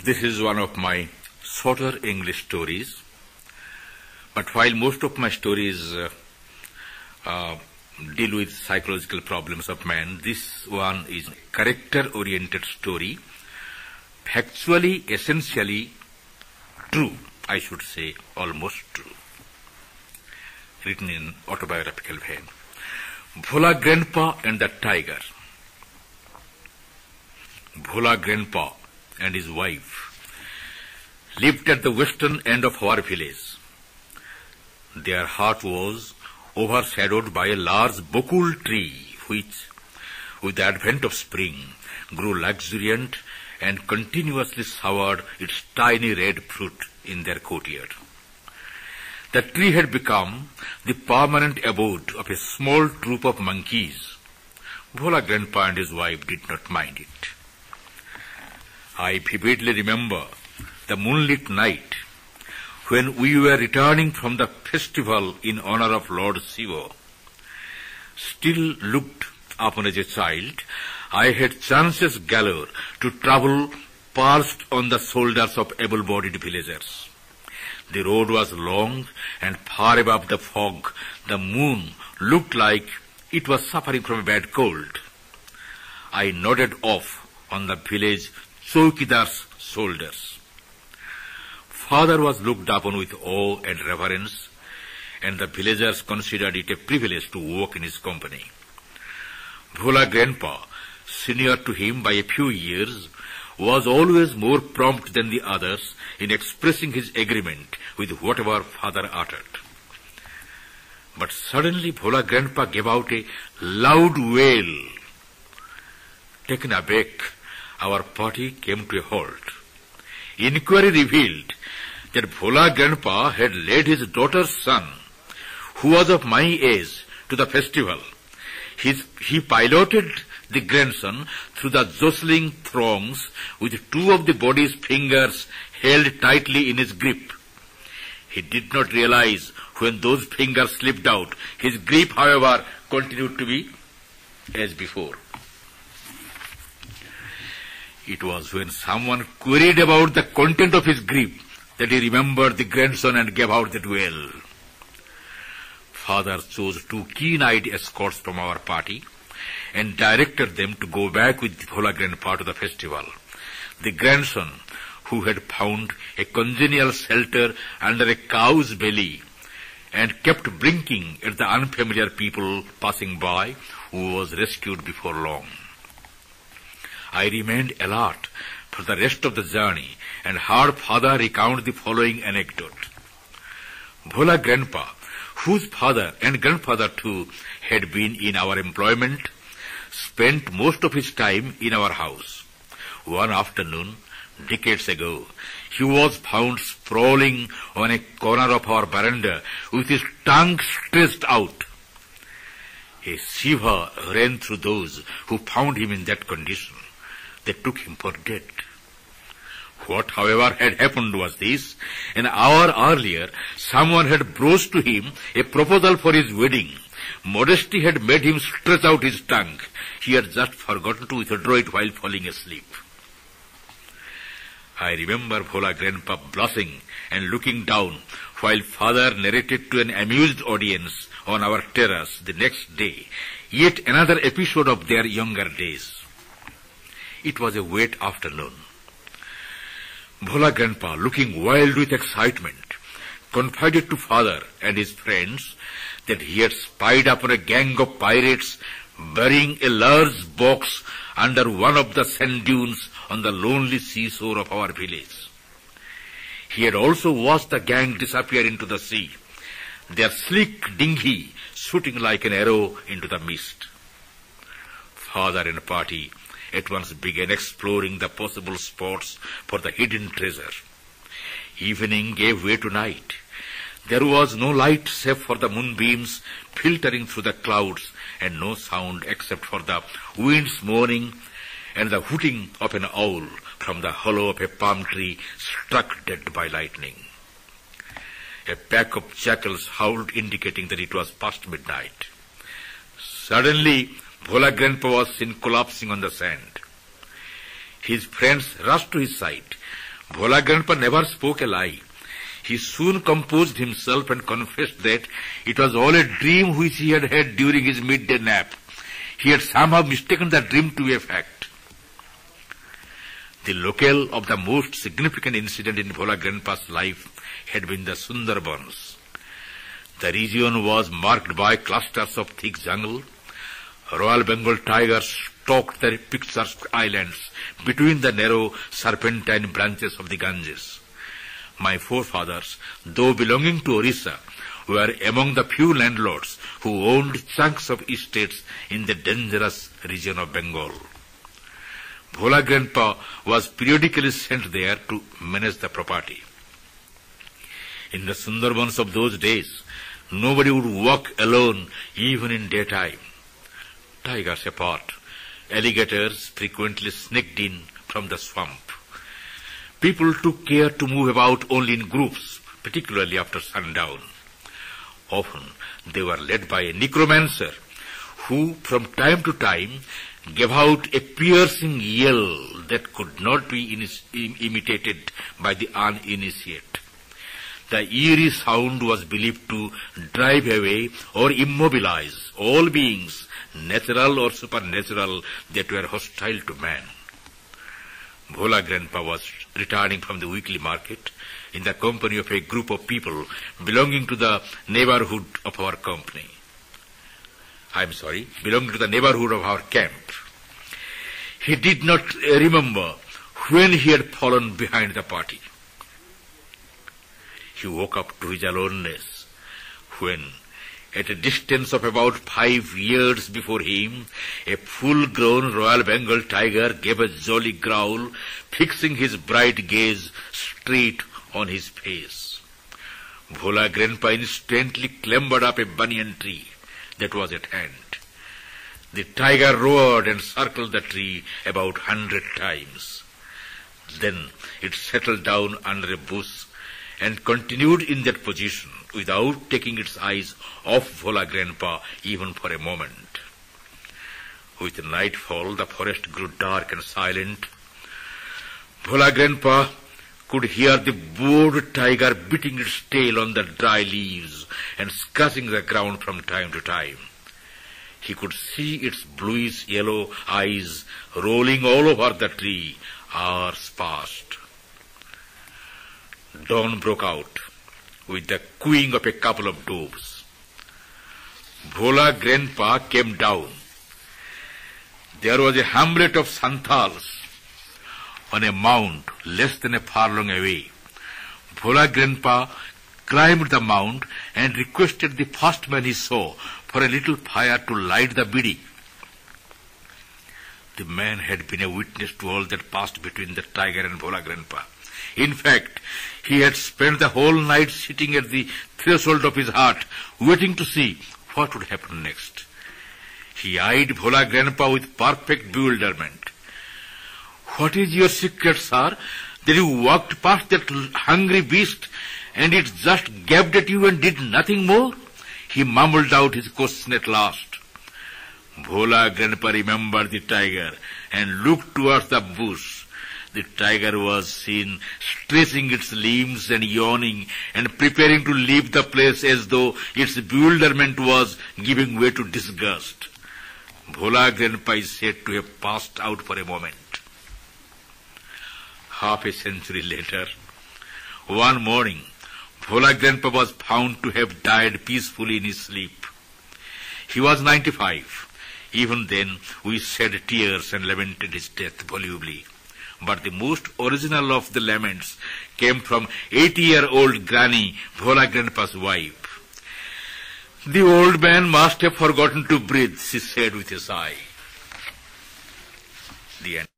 This is one of my shorter English stories, but while most of my stories deal with psychological problems of man, this one is a character-oriented story, factually, essentially true, I should say, almost true, written in autobiographical vein. Bhola Grandpa and the Tiger. Bhola Grandpa and his wife lived at the western end of our village. Their hut was overshadowed by a large bokul tree which, with the advent of spring, grew luxuriant and continuously showered its tiny red fruit in their courtyard. The tree had become the permanent abode of a small troop of monkeys. Bhola Grandpa and his wife did not mind it. I vividly remember the moonlit night when we were returning from the festival in honor of Lord Shiva. Still looked upon as a child, I had chances galore to travel perched on the shoulders of able-bodied villagers. The road was long, and far above the fog, the moon looked like it was suffering from a bad cold. I nodded off on the village chowkidar's shoulders. Father was looked upon with awe and reverence, and the villagers considered it a privilege to walk in his company. Bhola Grandpa, senior to him by a few years, was always more prompt than the others in expressing his agreement with whatever father uttered. But suddenly Bhola Grandpa gave out a loud wail. Taken aback, our party came to a halt. Inquiry revealed that Bhola Grandpa had led his daughter's son, who was of my age, to the festival. He piloted the grandson through the jostling throngs with two of the body's fingers held tightly in his grip. He did not realize when those fingers slipped out. His grip, however, continued to be as before. It was when someone queried about the content of his grip that he remembered the grandson and gave out that wail. Father chose two keen-eyed escorts from our party and directed them to go back with Bhola Grandpa to the festival. The grandson, who had found a congenial shelter under a cow's belly and kept blinking at the unfamiliar people passing by, was rescued before long. I remained alert for the rest of the journey and heard Father recount the following anecdote. Bhola Grandpa, whose father and grandfather too had been in our employment, spent most of his time in our house. One afternoon, decades ago, he was found sprawling on a corner of our veranda with his tongue stretched out. A shiver ran through those who found him in that condition. They took him for dead. What, however, had happened was this. An hour earlier, someone had broached to him a proposal for his wedding. Modesty had made him stretch out his tongue. He had just forgotten to withdraw it while falling asleep. I remember Bhola Grandpa blushing and looking down while Father narrated to an amused audience on our terrace the next day yet another episode of their younger days. It was a wet afternoon. Bhola Grandpa, looking wild with excitement, confided to Father and his friends that he had spied upon a gang of pirates burying a large box under one of the sand dunes on the lonely seashore of our village. He had also watched the gang disappear into the sea, their sleek dinghy shooting like an arrow into the mist. Father and party at once began exploring the possible spots for the hidden treasure. Evening gave way to night. There was no light save for the moonbeams filtering through the clouds, and no sound except for the wind's moaning and the hooting of an owl from the hollow of a palm tree struck dead by lightning. A pack of jackals howled, indicating that it was past midnight. Suddenly, Bhola Grandpa was seen collapsing on the sand. His friends rushed to his side, Bhola Grandpa never spoke a lie. He soon composed himself and confessed that it was all a dream which he had had during his midday nap. He had somehow mistaken the dream to be a fact. The locale of the most significant incident in Bhola Grandpa's life had been the Sundarbans. The region was marked by clusters of thick jungle. Royal Bengal tigers stalked the picturesque islands between the narrow serpentine branches of the Ganges. My forefathers, though belonging to Orissa, were among the few landlords who owned chunks of estates in the dangerous region of Bengal. Bhola Grandpa was periodically sent there to manage the property. In the Sundarbans of those days, nobody would walk alone even in daytime. Tigers apart, alligators frequently sneaked in from the swamp. People took care to move about only in groups, particularly after sundown. Often they were led by a necromancer who, from time to time, gave out a piercing yell that could not be imitated by the uninitiated. The eerie sound was believed to drive away or immobilize all beings, natural or supernatural, that were hostile to man. Bhola Grandpa was returning from the weekly market in the company of a group of people belonging to the neighborhood of our company. Belonging to the neighborhood of our camp. He did not remember when he had fallen behind the party. He woke up to his aloneness when, at a distance of about 5 yards before him, a full-grown Royal Bengal tiger gave a jolly growl, fixing his bright gaze straight on his face. Bhola Grandpa instantly clambered up a banyan tree that was at hand. The tiger roared and circled the tree about 100 times. Then it settled down under a bush and continued in that position without taking its eyes off Bhola Grandpa even for a moment. With nightfall, the forest grew dark and silent. Bhola Grandpa could hear the bored tiger beating its tail on the dry leaves and scratching the ground from time to time. He could see its bluish-yellow eyes rolling all over the tree. Hours passed. Dawn broke out with the cooing of a couple of doves. Bhola Grandpa came down. There was a hamlet of Santals on a mound less than a furlong away. Bhola Grandpa climbed the mound and requested the first man he saw for a little fire to light the bidi. The man had been a witness to all that passed between the tiger and Bhola Grandpa. In fact, he had spent the whole night sitting at the threshold of his heart, waiting to see what would happen next. He eyed Bhola Grandpa with perfect bewilderment. "What is your secret, sir, that you walked past that hungry beast and it just gaped at you and did nothing more?" He mumbled out his question at last. Bhola Grandpa remembered the tiger and looked towards the bush. The tiger was seen stretching its limbs and yawning and preparing to leave the place as though its bewilderment was giving way to disgust. Bhola Grandpa is said to have passed out for a moment. Half a century later, one morning, Bhola Grandpa was found to have died peacefully in his sleep. He was 95. Even then, we shed tears and lamented his death volubly. But the most original of the laments came from 80-year-old Granny, Bhola Grandpa's wife. "The old man must have forgotten to breathe," she said with a sigh. The end.